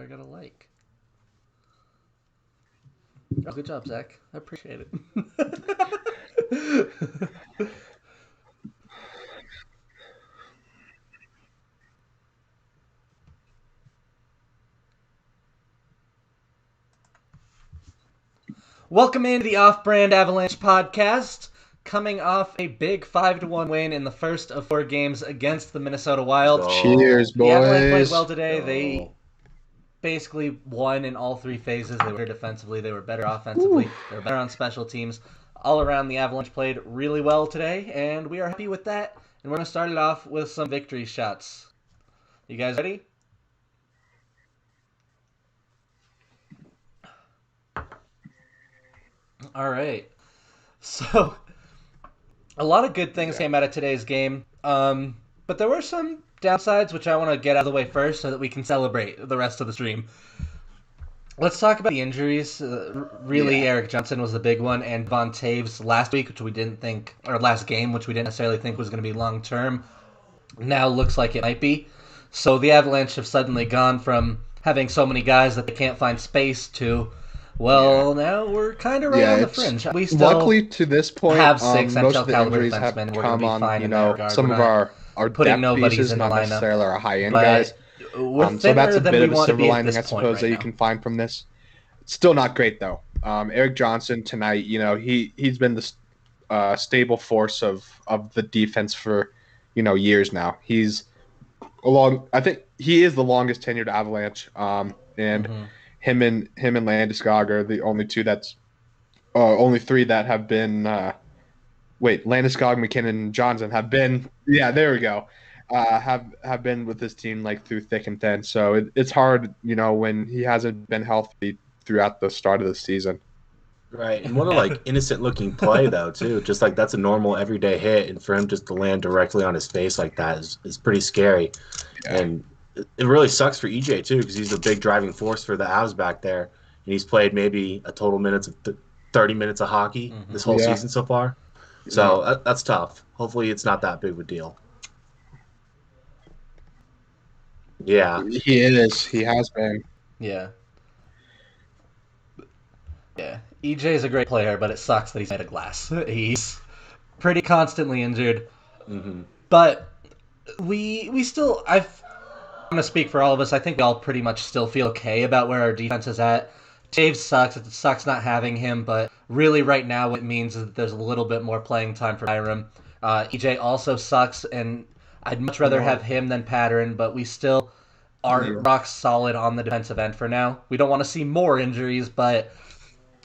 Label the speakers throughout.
Speaker 1: I got a like? Oh, good job, Zach. I appreciate it. Welcome into the Off-Brand Avalanche podcast. Coming off a big 5-1 win in the first of 4 games against the Minnesota Wild.
Speaker 2: Cheers,
Speaker 1: The Avalanche played
Speaker 2: boys.
Speaker 1: well today. They basically won in all 3 phases. They were better defensively. They were better offensively. They were better on special teams. All around, the Avalanche played really well today, and we are happy with that. And we're going to start it off with some victory shots. You guys ready? All right. So, a lot of good things came out of today's game, but there were some downsides, which I want to get out of the way first so that we can celebrate the rest of the stream. Let's talk about the injuries. Eric Johnson was the big one, and Von Taves last week, which we didn't think, or last game, which we didn't necessarily think was going to be long-term, now looks like it might be. So the Avalanche have suddenly gone from having so many guys that they can't find space to, now we're kind of right on the fringe. We still
Speaker 2: luckily to this point
Speaker 1: have 6
Speaker 2: most
Speaker 1: NHL
Speaker 2: of the
Speaker 1: caliber
Speaker 2: injuries have
Speaker 1: defensemen. We're going to be
Speaker 2: come
Speaker 1: fine
Speaker 2: on,
Speaker 1: in that regard.
Speaker 2: some
Speaker 1: We're
Speaker 2: of
Speaker 1: not
Speaker 2: our
Speaker 1: putting
Speaker 2: depth
Speaker 1: nobody's
Speaker 2: pieces,
Speaker 1: in the
Speaker 2: not
Speaker 1: lineup.
Speaker 2: necessarily our high-end
Speaker 1: But
Speaker 2: guys.
Speaker 1: we're
Speaker 2: So
Speaker 1: thinner
Speaker 2: that's a
Speaker 1: than
Speaker 2: bit
Speaker 1: we
Speaker 2: of a
Speaker 1: want to
Speaker 2: silver
Speaker 1: be at
Speaker 2: lining,
Speaker 1: this
Speaker 2: I
Speaker 1: point
Speaker 2: suppose,
Speaker 1: right
Speaker 2: that you
Speaker 1: now.
Speaker 2: can find from this. It's still not great, though. Eric Johnson tonight, he's been the stable force of the defense for, years now. He's I think he is the longest tenured Avalanche, and him and Landeskog are the only only 3 that have been. Landeskog, McKinnon, and Johnson have been. Yeah, there we go. Have been with this team like through thick and thin. So it's hard, when he hasn't been healthy throughout the start of the season.
Speaker 3: Right, and what a innocent-looking play though too. Just like that's a normal everyday hit, and for him just to land directly on his face like that is pretty scary. Yeah. And it really sucks for EJ too, because he's a big driving force for the Avs back there, and he's played maybe a total 30 minutes of hockey this whole season so far. So that's tough. Hopefully, it's not that big of a deal. Yeah,
Speaker 2: he is. He has been.
Speaker 1: Yeah. Yeah. EJ is a great player, but it sucks that he's made of glass. He's pretty constantly injured. But we still, I'm going to speak for all of us. I think we all pretty much still feel okay about where our defense is at. Taves sucks. It sucks not having him, but really right now what it means is that there's a little bit more playing time for Byram. EJ also sucks, and I'd much rather have him than Patterson, but we still are rock solid on the defensive end for now. We don't want to see more injuries, but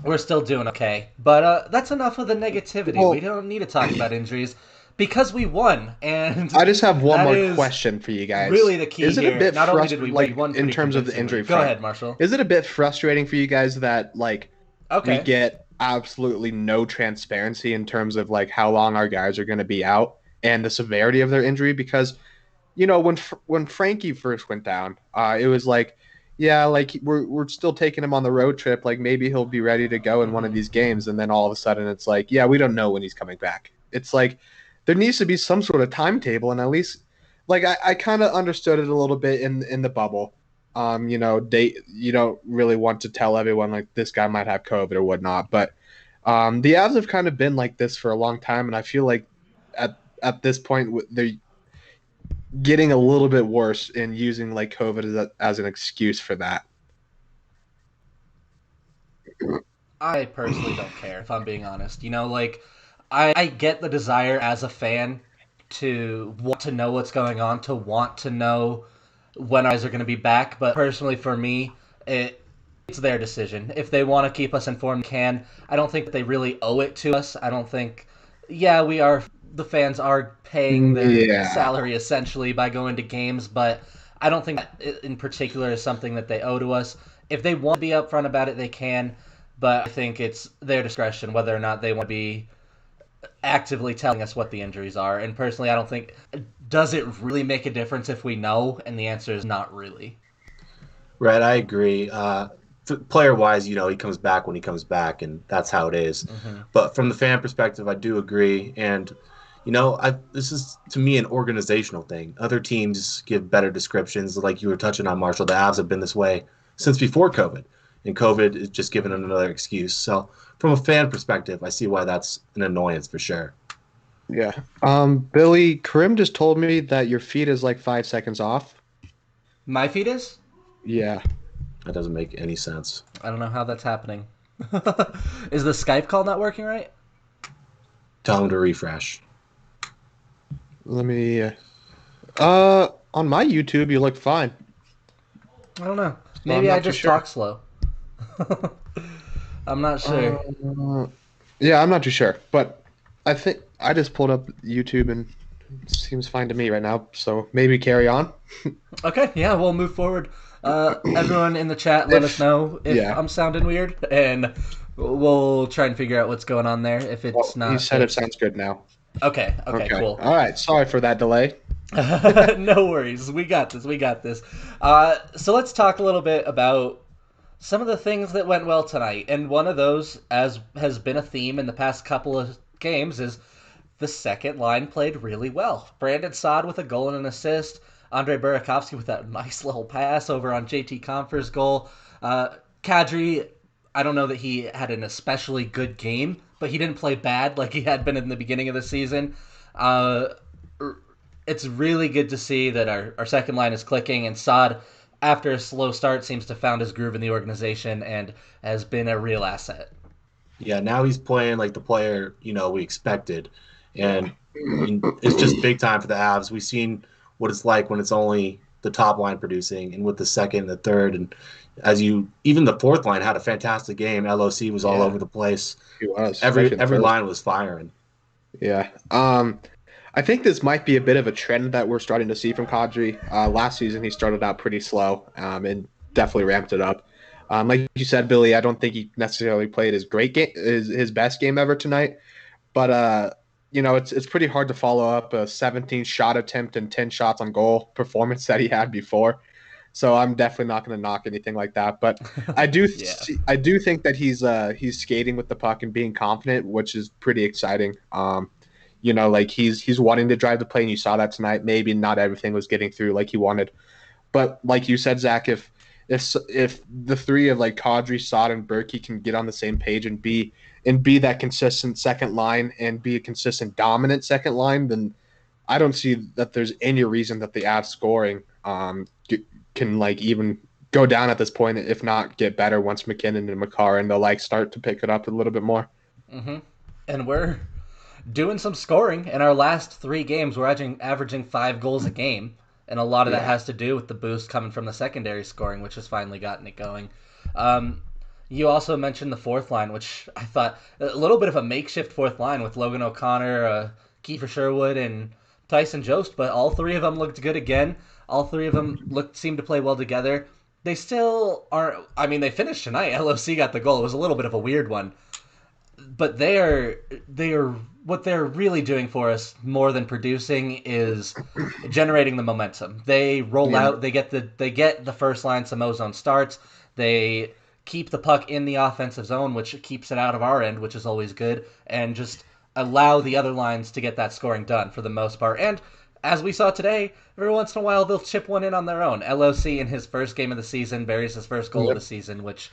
Speaker 1: we're still doing okay. But that's enough of the negativity.
Speaker 2: Well,
Speaker 1: we don't need to talk about injuries because we won. And
Speaker 2: I just have one more question for you guys.
Speaker 1: Really the key
Speaker 2: is it
Speaker 1: here.
Speaker 2: A bit
Speaker 1: Not only did we won
Speaker 2: in terms of the injury front?
Speaker 1: Go ahead, Marshall.
Speaker 2: Is it a bit frustrating for you guys that we get absolutely no transparency in terms of how long our guys are going to be out and the severity of their injury? Because when Frankie first went down, it was we're still taking him on the road trip. Maybe he'll be ready to go in one of these games, and then all of a sudden it's we don't know when he's coming back. It's there needs to be some sort of timetable, and at least I kind of understood it a little bit in the bubble. You don't really want to tell everyone this guy might have COVID or whatnot, but the Avs have kind of been like this for a long time, and I feel like at this point they're getting a little bit worse in using COVID as an excuse for that.
Speaker 1: I personally don't care, if I'm being honest. I get the desire as a fan to want to know what's going on, to want to know when our guys are going to be back, but personally for me, it's their decision. If they want to keep us informed, they can. I don't think that they really owe it to us. I don't think, the fans are paying their salary essentially by going to games, but I don't think that in particular is something that they owe to us. If they want to be upfront about it, they can, but I think it's their discretion whether or not they want to be actively telling us what the injuries are. And personally, I don't think, does it really make a difference if we know? And the answer is not really.
Speaker 3: Right, I agree. Player-wise, he comes back when he comes back, and that's how it is. But from the fan perspective, I do agree. And, this is, to me, an organizational thing. Other teams give better descriptions. Like you were touching on, Marshall, the Avs have been this way since before COVID, and COVID is just giving him another excuse. So from a fan perspective, I see why that's an annoyance for sure.
Speaker 2: Yeah. Billy, Karim just told me that your feed is like 5 seconds off.
Speaker 1: My feed is?
Speaker 2: Yeah.
Speaker 3: That doesn't make any sense.
Speaker 1: I don't know how that's happening. Is the Skype call not working right?
Speaker 3: Tell him to refresh.
Speaker 2: Let me. On my YouTube, you look fine.
Speaker 1: I don't know.
Speaker 2: So
Speaker 1: Maybe I just talk slow. I'm not sure.
Speaker 2: Yeah, I'm not too sure, but I think I just pulled up YouTube and it seems fine to me right now. So maybe carry on.
Speaker 1: Okay, yeah, we'll move forward. Everyone in the chat, let us know if I'm sounding weird, and we'll try and figure out what's going on there. If it's not,
Speaker 2: he said it sounds good now.
Speaker 1: Okay, cool.
Speaker 2: All right, sorry for that delay.
Speaker 1: No worries. We got this. So let's talk a little bit about some of the things that went well tonight. And one of those, as has been a theme in the past couple of games, is the second line played really well. Brandon Saad with a goal and an assist. Andre Burakovsky with that nice little pass over on JT Compher's goal. Kadri, I don't know that he had an especially good game, but he didn't play bad like he had been in the beginning of the season. It's really good to see that our second line is clicking, and Saad, after a slow start, seems to have found his groove in the organization and has been a real asset.
Speaker 3: Yeah, now he's playing like the player, we expected. And it's just big time for the Avs. We've seen what it's like when it's only the top line producing, and with the second and the third. And even the fourth line had a fantastic game. LOC was all over the place.
Speaker 2: He was.
Speaker 3: Every line was firing.
Speaker 2: Yeah. I think this might be a bit of a trend that we're starting to see from Kadri. Last season, he started out pretty slow and definitely ramped it up. Like you said, Billy, I don't think he necessarily played his great game, his best game ever tonight. But it's pretty hard to follow up a 17 shot attempt and 10 shots on goal performance that he had before. So I'm definitely not going to knock anything like that. But I do I do think that he's skating with the puck and being confident, which is pretty exciting. Like he's wanting to drive the play, and you saw that tonight. Maybe not everything was getting through like he wanted, but like you said, Zach, if the three of like Kadri, Saad, and Berkey can get on the same page and be that consistent second line and be a consistent dominant second line, then I don't see that there's any reason that the Avs scoring can like even go down at this point, if not get better once McKinnon and Makar and they'll start to pick it up a little bit more.
Speaker 1: Mm-hmm. And we're doing some scoring. In our last 3 games, we're averaging 5 goals a game, and a lot of that has to do with the boost coming from the secondary scoring, which has finally gotten it going. You also mentioned the fourth line, which I thought a little bit of a makeshift fourth line with Logan O'Connor, Kiefer Sherwood, and Tyson Jost, but all 3 of them looked good again. All 3 of them seemed to play well together. They still aren't. I mean, they finished tonight. LOC got the goal. It was a little bit of a weird one. But they are what they're really doing for us more than producing is generating the momentum. They roll out, they get the first line some ozone starts. They keep the puck in the offensive zone, which keeps it out of our end, which is always good, and just allow the other lines to get that scoring done for the most part. And as we saw today, every once in a while they'll chip one in on their own. LOC in his first game of the season buries his first goal of the season, which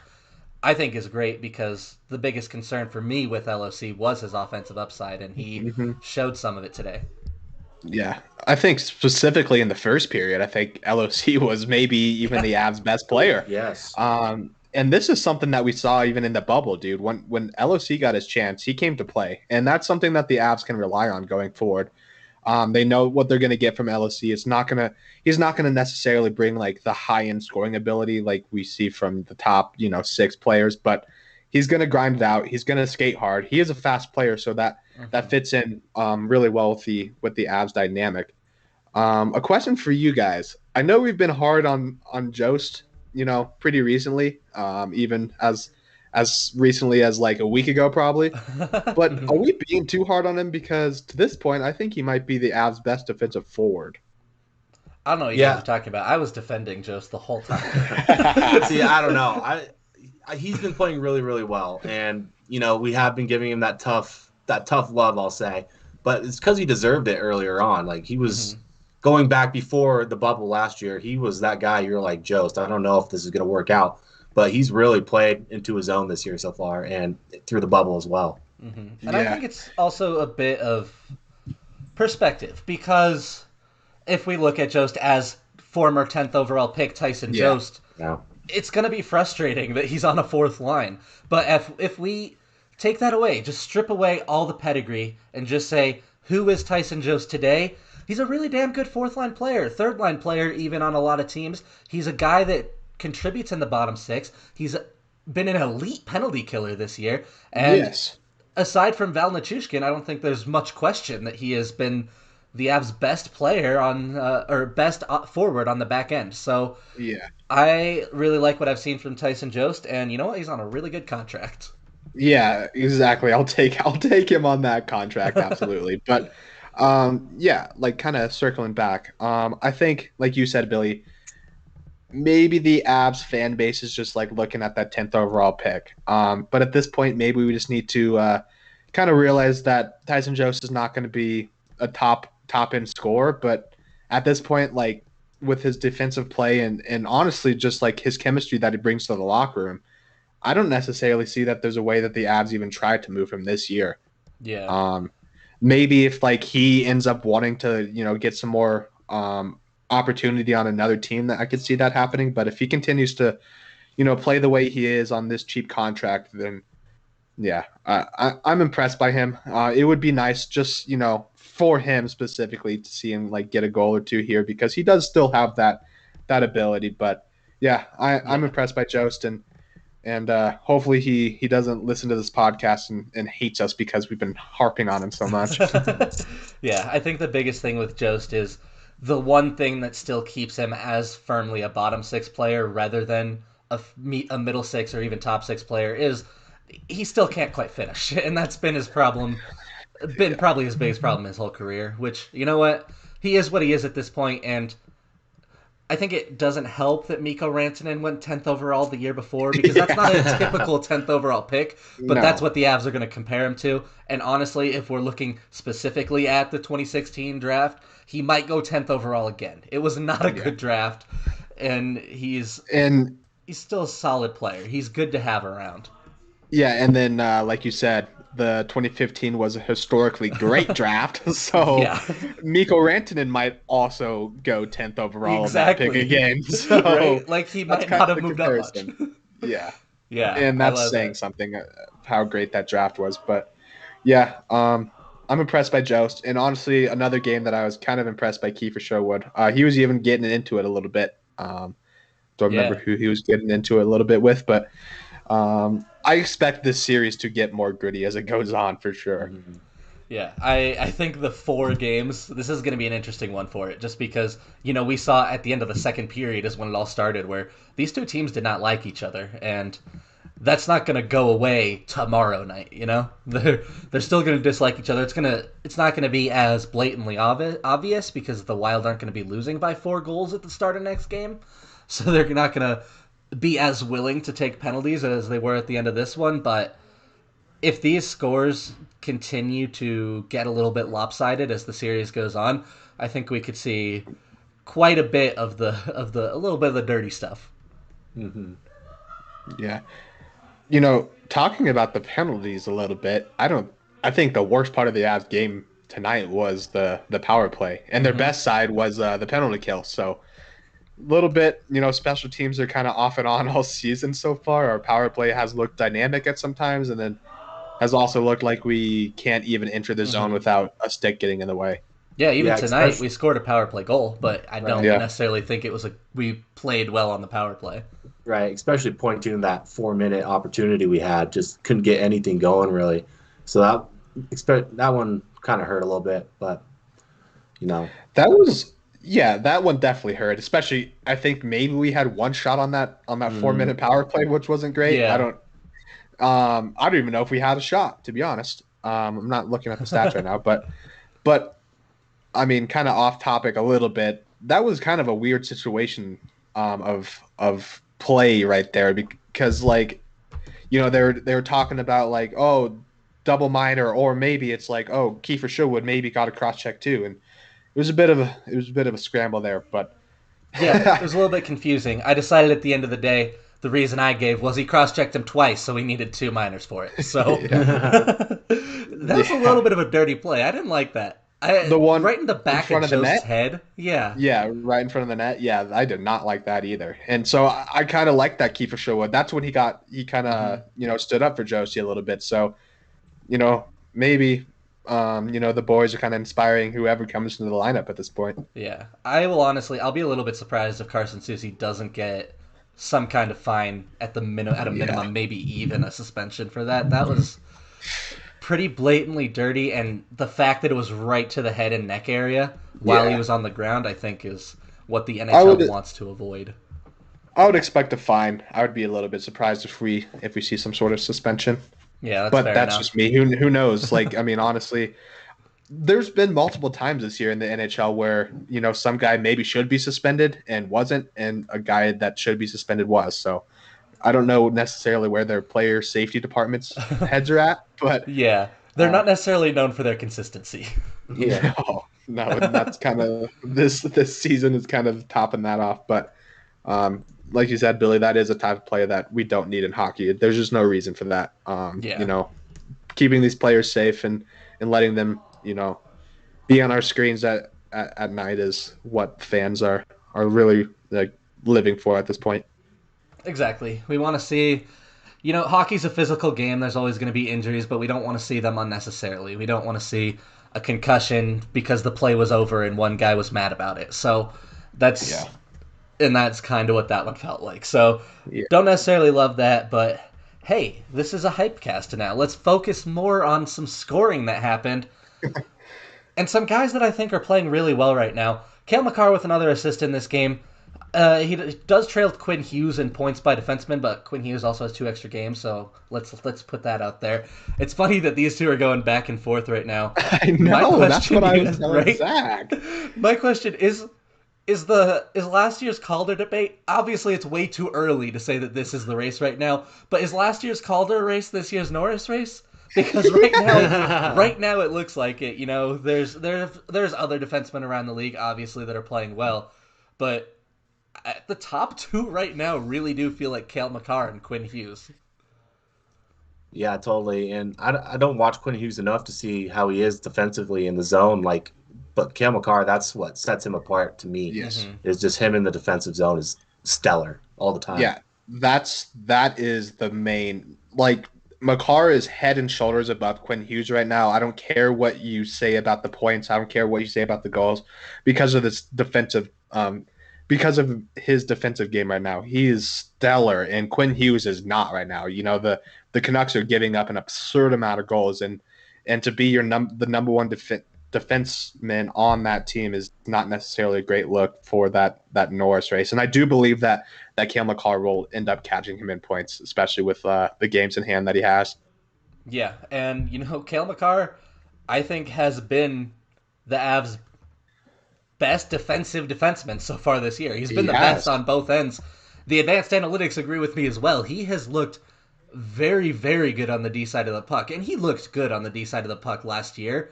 Speaker 1: I think is great because the biggest concern for me with LOC was his offensive upside, and he showed some of it today.
Speaker 2: Yeah, I think specifically in the first period, I think LOC was maybe even the Avs' best player.
Speaker 3: Yes.
Speaker 2: And this is something that we saw even in the bubble, dude. When LOC got his chance, he came to play, and that's something that the Avs can rely on going forward. They know what they're going to get from LOC. He's not going to necessarily bring like the high end scoring ability like we see from the top 6 players, but he's going to grind it out. He's going to skate hard. He is a fast player, so that fits in really well with the Avs dynamic. A question for you guys. I know we've been hard on Jost, pretty recently, even as recently as like a week ago, probably. But are we being too hard on him? Because to this point, I think he might be the Avs' best defensive forward.
Speaker 1: I don't know what you guys are talking about. I was defending Jost the whole time.
Speaker 3: See, I don't know. He's been playing really, really well, and we have been giving him that tough love, I'll say. But it's because he deserved it earlier on. Like he was going back before the bubble last year, he was that guy. You're like, Jost, I don't know if this is going to work out, but he's really played into his own this year so far, and through the bubble as well.
Speaker 1: Mm-hmm. And I
Speaker 2: Yeah.
Speaker 1: think it's also a bit of perspective because if we look at Jost as former 10th overall pick Tyson
Speaker 2: Yeah.
Speaker 1: Jost,
Speaker 3: Yeah.
Speaker 1: it's going to be frustrating that he's on a fourth line. But if we take that away, just strip away all the pedigree and just say, who is Tyson Jost today? He's a really damn good fourth line player, third line player, even on a lot of teams. He's a guy that contributes in the bottom six. He's been an elite penalty killer this year. And
Speaker 2: Yes.
Speaker 1: aside from Val Nichushkin, I don't think there's much question that he has been the Avs' best player on or best forward on the back end. So
Speaker 2: Yeah.
Speaker 1: I really like what I've seen from Tyson Jost, and you know what? He's on a really good contract.
Speaker 2: Yeah, exactly. I'll take him on that contract, absolutely. But yeah, like kind of circling back. I think like you said, Billy, maybe the Abs fan base is just like looking at that 10th overall pick. But at this point, maybe we just need to kind of realize that Tyson Jost is not going to be a top end scorer. But at this point, like with his defensive play and honestly just like his chemistry that he brings to the locker room, I don't necessarily see that there's a way that the Avs even tried to move him this year.
Speaker 1: Yeah.
Speaker 2: Um, Maybe if like he ends up wanting to, get some more opportunity on another team, that I could see that happening. But if he continues to, play the way he is on this cheap contract, then yeah, I'm impressed by him. It would be nice just, for him specifically to see him like get a goal or two here because he does still have that ability. But yeah, I'm
Speaker 1: Yeah.
Speaker 2: impressed by Jost and hopefully he doesn't listen to this podcast and hates us because we've been harping on him so much.
Speaker 1: Yeah, I think the biggest thing with Jost is the one thing that still keeps him as firmly a bottom six player rather than a middle six or even top six player is he still can't quite finish, and that's been his problem. Been probably his biggest problem his whole career. Which you know what he is at this point, and I think it doesn't help that Mikko Rantanen went 10th overall the year before because that's not a
Speaker 2: Yeah.
Speaker 1: typical 10th overall pick, but that's
Speaker 2: No.
Speaker 1: what the Avs are going to compare him to. And honestly, if we're looking specifically at the 2016 draft, he might go 10th overall again. It was not a
Speaker 2: Yeah.
Speaker 1: good draft, and
Speaker 2: And
Speaker 1: he's still a solid player. He's good to have around.
Speaker 2: yeah, and then like you said, the 2015 was a historically great draft. So
Speaker 1: Yeah,
Speaker 2: Mikko Rantanen might also go 10th overall in that pick
Speaker 1: exactly.
Speaker 2: again. So
Speaker 1: Right? Like he
Speaker 2: that's
Speaker 1: might
Speaker 2: kind
Speaker 1: not
Speaker 2: of
Speaker 1: have
Speaker 2: the
Speaker 1: moved up much.
Speaker 2: comparison. Yeah.
Speaker 1: Yeah,
Speaker 2: And
Speaker 1: I
Speaker 2: that's
Speaker 1: love
Speaker 2: saying
Speaker 1: that.
Speaker 2: something how great that draft was. But yeah, I'm impressed by Joust. And honestly, another game that I was kind of impressed by Kiefer Sherwood. He was even getting into it a little bit. Don't remember
Speaker 1: Yeah.
Speaker 2: who he was getting into it a little bit with, but I expect this series to get more gritty as it goes on for sure.
Speaker 3: Mhm.
Speaker 1: Yeah, I think the 4 games, this is going to be an interesting one for it, just because, we saw at the end of the second period is when it all started, where these two teams did not like each other, and that's not going to go away tomorrow night. They're still going to dislike each other. It's not going to be as blatantly obvious because the Wild aren't going to be losing by 4 goals at the start of next game, so they're not going to be as willing to take penalties as they were at the end of this one, but if these scores continue to get a little bit lopsided as the series goes on, I think we could see quite a bit of a little bit of the dirty stuff.
Speaker 3: Mhm.
Speaker 2: Yeah. Talking about the penalties a little bit, I think the worst part of the Avs game tonight was the power play. And their
Speaker 1: Mm-hmm.
Speaker 2: best side was the penalty kill. So a little bit, special teams are kind of off and on all season so far. Our power play has looked dynamic at sometimes and then has also looked like we can't even enter the zone
Speaker 1: Mm-hmm.
Speaker 2: without a stick getting in the way.
Speaker 1: Yeah, even
Speaker 3: Yeah,
Speaker 1: tonight
Speaker 3: especially
Speaker 1: we scored a power play goal, but I don't
Speaker 3: right,
Speaker 2: Yeah.
Speaker 1: necessarily think it was we played well on the power play.
Speaker 3: right. Especially pointing to that 4 minute opportunity we had, just couldn't get anything going really. So that one kind of hurt a little bit, but you know,
Speaker 2: That was yeah, that one definitely hurt. Especially I think maybe we had one shot on that four
Speaker 3: mhm.
Speaker 2: minute power play, which wasn't great.
Speaker 1: Yeah.
Speaker 2: I don't even know if we had a shot, to be honest. I'm not looking at the stats right now, but I mean, kind of off topic a little bit. That was kind of a weird situation of play right there because like they were talking about like double minor or maybe it's like Kiefer Sherwood maybe got a cross check too it was a bit of a scramble there, but
Speaker 1: Yeah, it was a little bit confusing. I decided at the end of the day, the reason I gave was he cross-checked him twice, so he needed 2 minors for it. So
Speaker 2: yeah,
Speaker 1: that was a little
Speaker 2: yeah.
Speaker 1: bit of a dirty play. I didn't like that.
Speaker 2: The one
Speaker 1: Right in the
Speaker 2: in
Speaker 1: back of
Speaker 2: front of the
Speaker 1: Jost's
Speaker 2: net,
Speaker 1: head. Yeah,
Speaker 2: yeah, right in front of the net. Yeah, I did not like that either. And so I kind of like that Kiefer Sherwood. That's when he kind
Speaker 1: hmm
Speaker 2: of stood up for Josie a little bit. So maybe the boys are kind of inspiring whoever comes into the lineup at this point.
Speaker 1: yeah. I'll be a little bit surprised if Carson Susie doesn't get some kind of fine at a
Speaker 2: Yeah,
Speaker 1: minimum, maybe even a suspension for that. That was pretty blatantly dirty, and the fact that it was right to the head and neck area while he
Speaker 2: yeah.
Speaker 1: was on the ground, I think, is what the
Speaker 2: I
Speaker 1: NHL
Speaker 2: would
Speaker 1: wants to avoid.
Speaker 2: I would expect a fine. I would be a little bit surprised if we see some sort of suspension.
Speaker 1: Yeah, that's
Speaker 2: But
Speaker 1: fair
Speaker 2: that's just
Speaker 1: enough.
Speaker 2: me. Who knows? Like, I mean, honestly, there's been multiple times this year in the NHL where some guy maybe should be suspended and wasn't, and a guy that should be suspended was. So I don't know necessarily where their player safety departments heads are at, but
Speaker 1: Yeah, they're
Speaker 2: uh,
Speaker 1: not necessarily known for their consistency.
Speaker 3: Yeah.
Speaker 2: no, and that's kind of this season is kind of topping that off. But like you said, Billy, that is a type of player that we don't need in hockey. There's just no reason for that.
Speaker 1: Yeah,
Speaker 2: Keeping these players safe and letting them, be on our screens at night is what fans are really like living for at this point.
Speaker 1: exactly. We want to see. Hockey's a physical game. There's always going to be injuries, but we don't want to see them unnecessarily. We don't want to see a concussion because the play was over and one guy was mad about it. So
Speaker 2: Yeah,
Speaker 1: that's that's kind of what that one felt like. So
Speaker 2: yeah,
Speaker 1: don't necessarily love that, but hey, this is a hype cast now. Let's focus more on some scoring that happened and some guys that I think are playing really well right now. Cale Makar with another assist in this game. He does trail Quinn Hughes in points by defenseman, but Quinn Hughes also has 2 extra games, so let's put that out there. It's funny that these two are going back and forth right now.
Speaker 2: I
Speaker 1: My
Speaker 2: know. That's
Speaker 1: question
Speaker 2: what I was
Speaker 1: is
Speaker 2: telling
Speaker 1: right.
Speaker 2: Zach.
Speaker 1: My question is last year's Calder debate? Obviously, it's way too early to say that this is the race right now. But is last year's Calder race this year's Norris race? Because right now it looks like it. There's other defensemen around the league, obviously, that are playing well, but at the top two right now really do feel like Cale Makar and Quinn Hughes.
Speaker 3: Yeah, totally. And I don't watch Quinn Hughes enough to see how he is defensively in the zone. But Cale Makar, that's what sets him apart to me.
Speaker 2: Yes.
Speaker 1: Mm-hmm.
Speaker 3: Is just him in the defensive zone is stellar all the time.
Speaker 2: Yeah, that is the main, like, Makar is head and shoulders above Quinn Hughes right now. I don't care what you say about the points. I don't care what you say about the goals because of this because of his defensive game right now. He is stellar, and Quinn Hughes is not right now. The Canucks are giving up an absurd amount of goals, and to be the number one defenseman on that team is not necessarily a great look for that Norris race. And I do believe that Cale Makar will end up catching him in points, especially with the games in hand that he has.
Speaker 1: Yeah, and Cale Makar, I think has been the Avs' best defensive defenseman so far this year. He's been
Speaker 2: He
Speaker 1: the best
Speaker 2: has.
Speaker 1: on both ends. The advanced analytics agree with me as well. He has looked very, very good on the D side of the puck, and he looked good on the D side of the puck last year.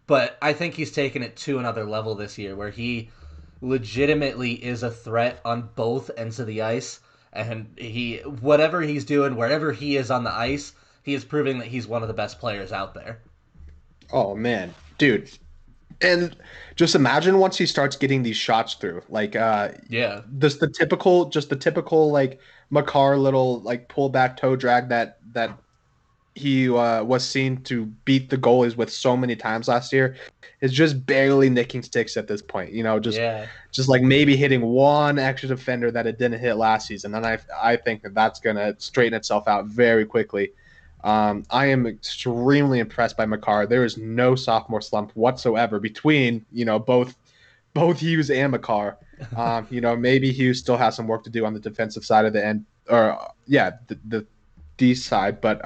Speaker 1: But I think he's taken it to another level this year, where he legitimately is a threat on both ends of the ice. And whatever he's doing, wherever he is on the ice, he is proving that he's one of the best players out there.
Speaker 2: Oh man, dude. And just imagine once he starts getting these shots through, like
Speaker 1: Yeah.
Speaker 2: just the typical like Makar little like pull back toe drag that he was seen to beat the goalies with so many times last year is just barely nicking sticks at this point.
Speaker 1: Yeah.
Speaker 2: Just like maybe hitting one extra defender that it didn't hit last season, and I think that's gonna straighten itself out very quickly. I am extremely impressed by Makar. There is no sophomore slump whatsoever between both Hughes and Makar. Maybe Hughes still has some work to do on the defensive side of the end, or yeah, the D side, but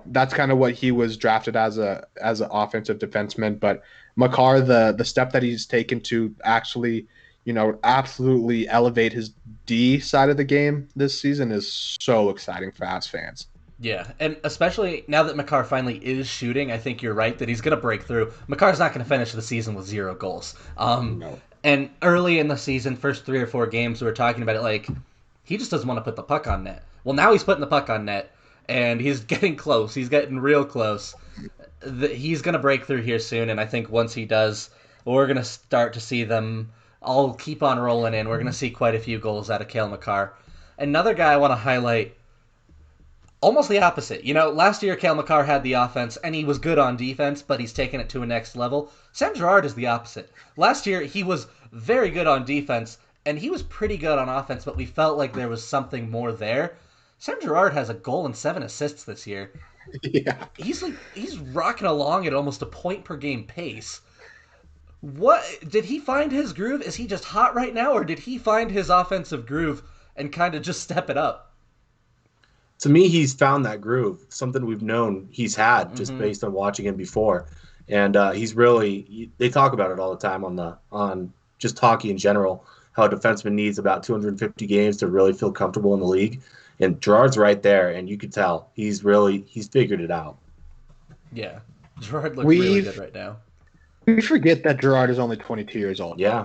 Speaker 2: that's kind of what he was drafted as an offensive defenseman. But Makar, the step that he's taken to actually, absolutely elevate his D side of the game this season is so exciting for Avs fans.
Speaker 1: Yeah, and especially now that Makar finally is shooting, I think you're right that he's going to break through. Makar's not going to finish the season with 0 goals.
Speaker 2: No.
Speaker 1: And early in the season, first 3 or 4 games, we were talking about it like he just doesn't want to put the puck on net. Well, now he's putting the puck on net, and he's getting close. He's getting real close. He's going to break through here soon, and I think once he does, we're going to start to see them all keep on rolling in. We're going to see quite a few goals out of Cale Makar. Another guy I want to highlight, almost the opposite. You know, last year Cale Makar had the offense and he was good on defense, but he's taken it to a next level. Sam Girard is the opposite. Last year he was very good on defense and he was pretty good on offense, but we felt like there was something more there. Sam Girard has a goal and 7 assists this year.
Speaker 2: Yeah.
Speaker 1: He's rocking along at almost a point per game pace. What did he find his groove? Is he just hot right now, or did he find his offensive groove and kind of just step it up?
Speaker 3: To me, he's found that groove, something we've known he's had just
Speaker 1: Mm-hmm.
Speaker 3: based on watching him before, and he's really. They talk about it all the time on just hockey in general. How a defenseman needs about 250 games to really feel comfortable in the league, and Gerard's right there, and you could tell he's figured it out.
Speaker 1: Yeah, Gerard looks really good
Speaker 2: We've
Speaker 1: right now.
Speaker 2: we forget that Gerard is only 22 years old.
Speaker 3: Yeah,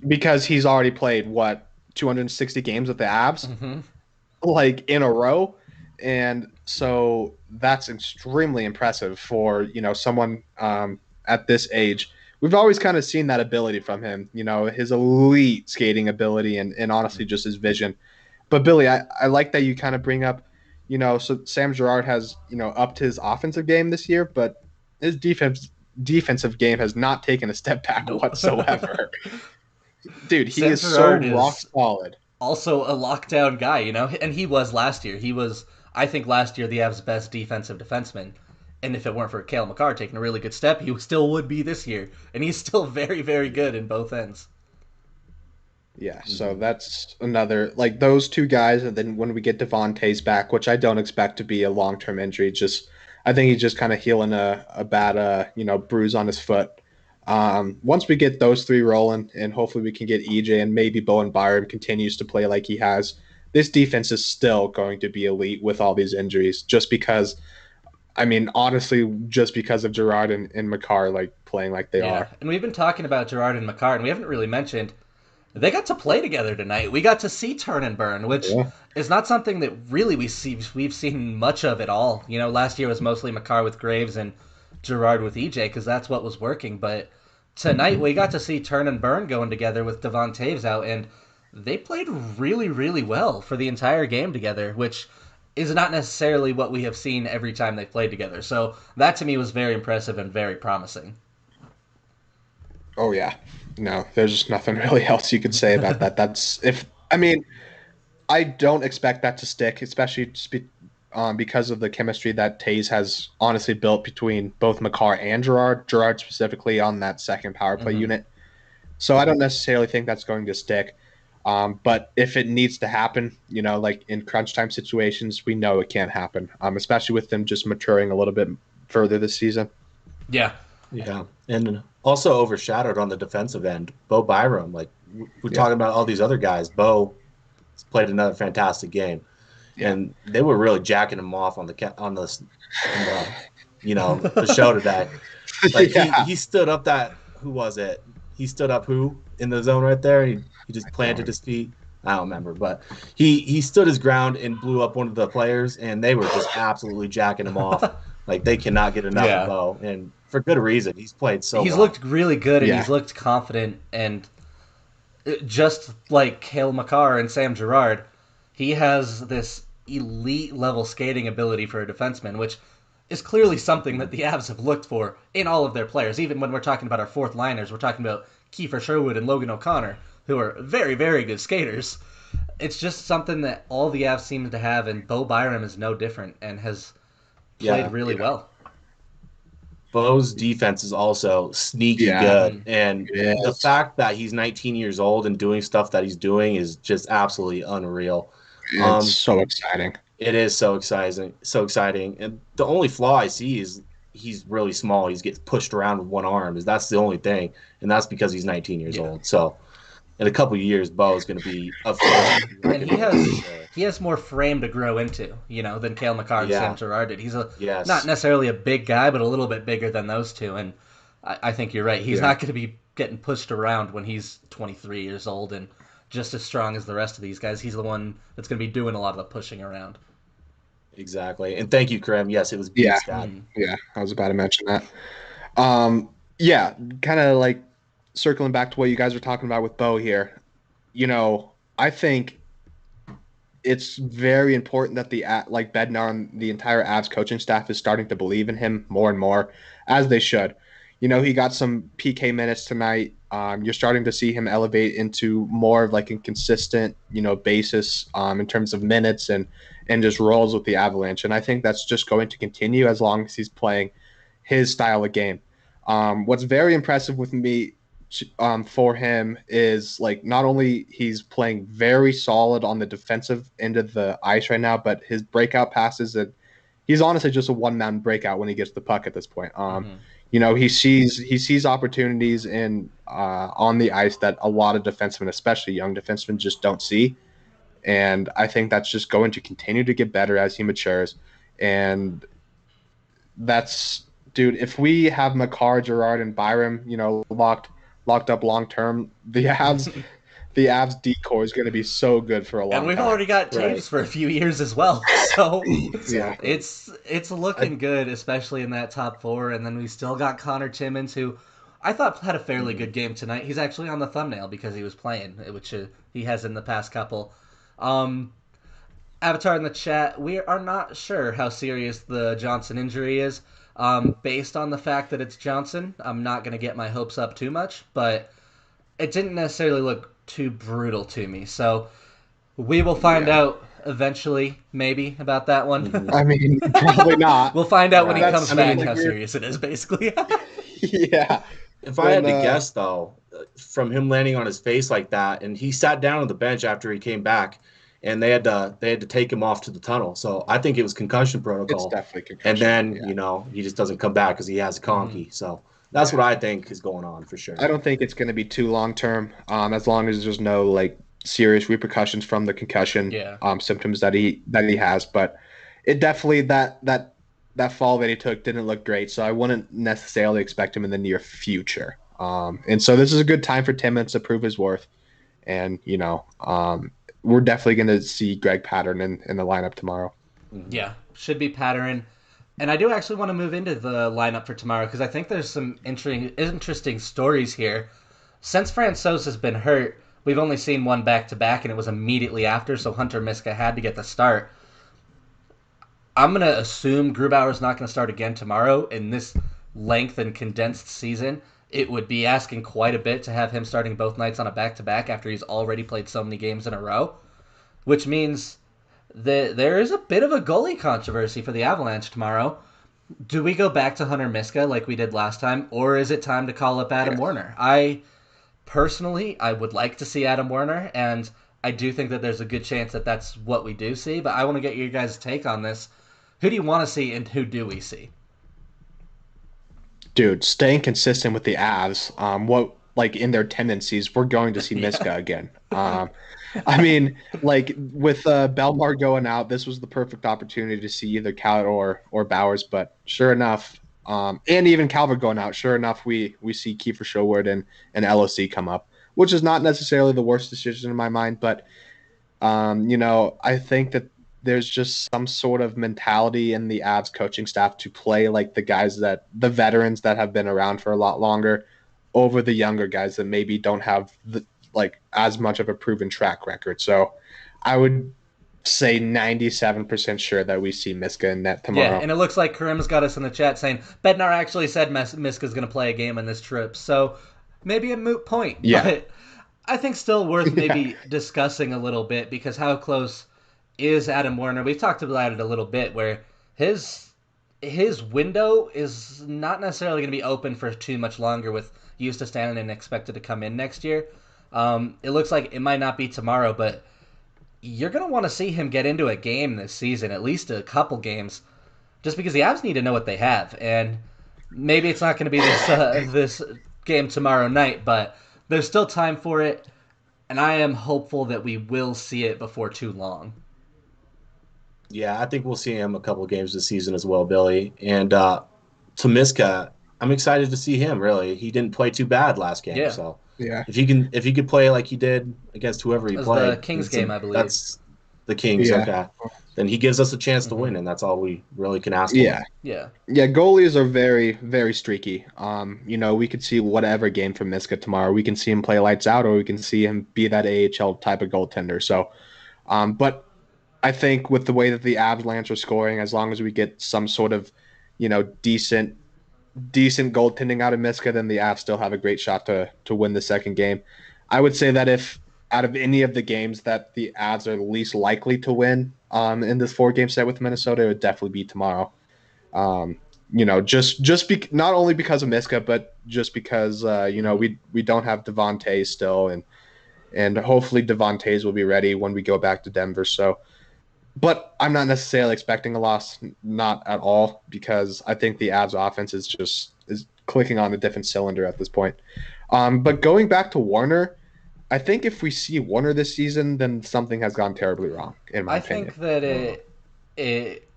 Speaker 2: Because he's already played what 260 games with the Avs,
Speaker 1: Mm-hmm.
Speaker 2: like in a row, and so that's extremely impressive for someone at this age. We've always kind of seen that ability from him, his elite skating ability and honestly just his vision. But Billy, I like that you kind of bring up, so Sam Girard has upped his offensive game this year, but his defensive game has not taken a step back
Speaker 1: Nope.
Speaker 2: whatsoever. Dude, he
Speaker 1: Sam
Speaker 2: is
Speaker 1: Gerard
Speaker 2: so rock
Speaker 1: is
Speaker 2: solid.
Speaker 1: also a lockdown guy, you know, and he was last year. He was, I think, last year the Avs' best defensive defenseman. And if it weren't for Cale Makar taking a really good step, he still would be this year. And he's still very, very good in both ends.
Speaker 2: Yeah, so that's another like those two guys, and then when we get Devontae's back, which I don't expect to be a long-term injury, just I think he's just kind of healing a bad bruise on his foot. Once we get those three rolling, and hopefully we can get EJ and maybe Bowen Byram continues to play like he has, this defense is still going to be elite with all these injuries. Just because, I mean, honestly, just because of Gerard and Makar like playing like they
Speaker 1: Yeah,
Speaker 2: are.
Speaker 1: and we've been talking about Gerard and Makar, and we haven't really mentioned they got to play together tonight. We got to see Turn and Burn, which
Speaker 2: Yeah.
Speaker 1: is not something that really we've seen much of at all. You know, last year was mostly Makar with Graves and Gerard with EJ because that's what was working. But tonight we got to see Turn and Burn going together with Devon Taves out, and they played really, really well for the entire game together, which is not necessarily what we have seen every time they played together. So that to me was very impressive and very promising.
Speaker 2: Oh yeah. No, there's just nothing really else you could say about that. That's if I mean I don't expect that to stick, especially because of the chemistry that Tays has honestly built between both Makar and Gerard. Gerard specifically on that second power play
Speaker 1: Mm-hmm.
Speaker 2: unit. So I don't necessarily think that's going to stick. But if it needs to happen, like in crunch time situations, we know it can't happen. Especially with them just maturing a little bit further this season.
Speaker 1: Yeah,
Speaker 3: yeah, and also overshadowed on the defensive end, Bo Byram. Like we're
Speaker 2: Yeah.
Speaker 3: talking about all these other guys, Bo played another fantastic game,
Speaker 2: Yeah.
Speaker 3: and they were really jacking him off on the the show today. Like
Speaker 2: Yeah.
Speaker 3: he stood up that who was it? He stood up who in the zone right there. He just planted his feet. I don't remember, but he stood his ground and blew up one of the players, and they were just absolutely jacking him off. Like they cannot get enough of
Speaker 1: yeah.
Speaker 3: Bo, and for good reason. He's played so
Speaker 1: He's
Speaker 3: well.
Speaker 1: looked really good and
Speaker 2: Yeah.
Speaker 1: he's looked confident and just like Cale Makar and Sam Gerard, he has this elite level skating ability for a defenseman, which is clearly something that the Avs have looked for in all of their players. Even when we're talking about our fourth liners, we're talking about Kiefer Sherwood and Logan O'Connor, who are very, very good skaters. It's just something that all the Avs seem to have, and Bo Byram is no different and has played
Speaker 3: Yeah,
Speaker 1: really well.
Speaker 3: Bo's defense is also sneaky
Speaker 2: Yeah.
Speaker 3: good, and the
Speaker 2: Yes.
Speaker 3: fact that he's 19 years old and doing stuff that he's doing is just absolutely unreal.
Speaker 2: It's
Speaker 3: Um,
Speaker 2: so exciting.
Speaker 3: it is so exciting, so exciting. And the only flaw I see is he's really small. He gets pushed around with one arm. That's the only thing, and that's because he's 19 years
Speaker 1: Yeah.
Speaker 3: old. So in a couple of years, Bo is going to be a first
Speaker 1: And
Speaker 3: record holder for sure.
Speaker 1: he has more frame to grow into, than Cale Makar and Sam
Speaker 3: Yeah.
Speaker 1: Girard did. He's not
Speaker 3: Yes.
Speaker 1: necessarily a big guy, but a little bit bigger than those two. And I think you're right. He's not going to be getting pushed around when he's 23 years old and just as strong as the rest of these guys. He's the one that's going to be doing a lot of the pushing around.
Speaker 3: Exactly. And thank you, Karim. Yes, it was
Speaker 2: Yeah.
Speaker 3: Beats dad.
Speaker 2: Yeah, I was about to mention that. Yeah, kind of like circling back to what you guys were talking about with Bo here. I think it's very important that the like Bednar and the entire Avs coaching staff is starting to believe in him more and more, as they should. He got some PK minutes tonight. You're starting to see him elevate into more of like a consistent, basis in terms of minutes and just roles with the Avalanche. And I think that's just going to continue as long as he's playing his style of game. What's very impressive with me for him is like not only he's playing very solid on the defensive end of the ice right now, but his breakout passes, and he's honestly just a one-man breakout when he gets the puck at this point. He sees opportunities in on the ice that a lot of defensemen, especially young defensemen, just don't see. And I think that's just going to continue to get better as he matures. And that's, dude, if we have Makar, Girard, and Byram, locked up long term, the Avs decor is going to be so good for a long time.
Speaker 1: And we've already got Taves for a few years as well, so
Speaker 2: yeah,
Speaker 1: it's looking good, especially in that top four. And then we still got Connor Timmins, who I thought had a fairly good game tonight. He's actually on the thumbnail because he was playing, which he has in the past couple. Avatar in the chat, we are not sure how serious the Johnson injury is. Based on the fact that it's Johnson, I'm not going to get my hopes up too much, but it didn't necessarily look too brutal to me. So we will find out eventually, maybe, about that one.
Speaker 2: I mean, probably not.
Speaker 1: We'll find out when he comes back how serious it is, basically.
Speaker 2: Yeah.
Speaker 3: If I had to guess, though, from him landing on his face like that, and he sat down on the bench after he came back, and they had to take him off to the tunnel. So I think it was concussion protocol.
Speaker 2: It's definitely concussion.
Speaker 3: And then, he just doesn't come back because he has a conky. Mm-hmm. So that's what I think is going on for sure.
Speaker 2: I don't think it's going to be too long term, as long as there's no like serious repercussions from the concussion symptoms that he has. But it definitely that fall that he took didn't look great. So I wouldn't necessarily expect him in the near future. And so this is a good time for Timmins to prove his worth. And we're definitely going to see Greg Pattern in the lineup tomorrow.
Speaker 1: Yeah, should be Pattern. And I do actually want to move into the lineup for tomorrow because I think there's some interesting stories here. Since Francouz has been hurt, we've only seen one back-to-back, and it was immediately after, so Hunter Miska had to get the start. I'm going to assume Grubauer's not going to start again tomorrow. In this length and condensed season, it would be asking quite a bit to have him starting both nights on a back-to-back after he's already played so many games in a row, which means that there is a bit of a goalie controversy for the Avalanche tomorrow. Do we go back to Hunter Miska like we did last time, or is it time to call up Adam Werner? I would like to see Adam Werner, and I do think that there's a good chance that that's what we do see, but I want to get your guys' take on this. Who do you want to see, and who do we see?
Speaker 2: Dude, staying consistent with the Avs, in their tendencies, we're going to see Miska again. I mean, like with Belmar going out, this was the perfect opportunity to see either Cal or Bowers. But sure enough, and even Calvert going out, sure enough, we see Kiefer Sherwood and LOC come up, which is not necessarily the worst decision in my mind. But I think that there's just some sort of mentality in the Avs coaching staff to play like the veterans that have been around for a lot longer over the younger guys that maybe don't have as much of a proven track record. So I would say 97% sure that we see Miska in net tomorrow.
Speaker 1: Yeah, and it looks like Karim's got us in the chat saying Bednar actually said Miska's going to play a game in this trip. So maybe a moot point.
Speaker 2: Yeah.
Speaker 1: But I think still worth maybe discussing a little bit because how close is Adam Werner? We've talked about it a little bit where his window is not necessarily going to be open for too much longer with Justus Stanley expected to come in next year. It looks like it might not be tomorrow, but you're going to want to see him get into a game this season, at least a couple games, just because the Avs need to know what they have. And maybe it's not going to be this game tomorrow night, but there's still time for it. and I am hopeful that we will see it before too long.
Speaker 3: Yeah, I think we'll see him a couple of games this season as well, Billy. And Tomiska, I'm excited to see him. Really, he didn't play too bad last game.
Speaker 1: Yeah,
Speaker 3: So
Speaker 2: Yeah.
Speaker 3: if he could play like he did against whoever he
Speaker 1: it was the
Speaker 3: played,
Speaker 1: Kings game, I believe.
Speaker 3: that's the Kings.
Speaker 2: Yeah.
Speaker 3: Okay, then he gives us a chance to
Speaker 1: Hmm.
Speaker 3: win, and that's all we really can ask
Speaker 2: Yeah.
Speaker 3: for.
Speaker 1: Yeah,
Speaker 2: Yeah, goalies are very, very streaky. We could see whatever game from Miska tomorrow. We can see him play lights out, or we can see him be that AHL type of goaltender. So, but I think with the way that the Avalanche are scoring, as long as we get some sort of, decent goaltending out of Miska, then the Avs still have a great shot to win the second game. I would say that if out of any of the games that the Avs are least likely to win, in this 4-game set with Minnesota, it would definitely be tomorrow. Not only because of Miska, but just because we don't have Devontae still, and hopefully Devontae's will be ready when we go back to Denver. So, but I'm not necessarily expecting a loss, not at all, because I think the Avs offense is clicking on a different cylinder at this point. But going back to Warner, I think if we see Warner this season, then something has gone terribly wrong, in my
Speaker 1: I
Speaker 2: opinion.
Speaker 1: think that it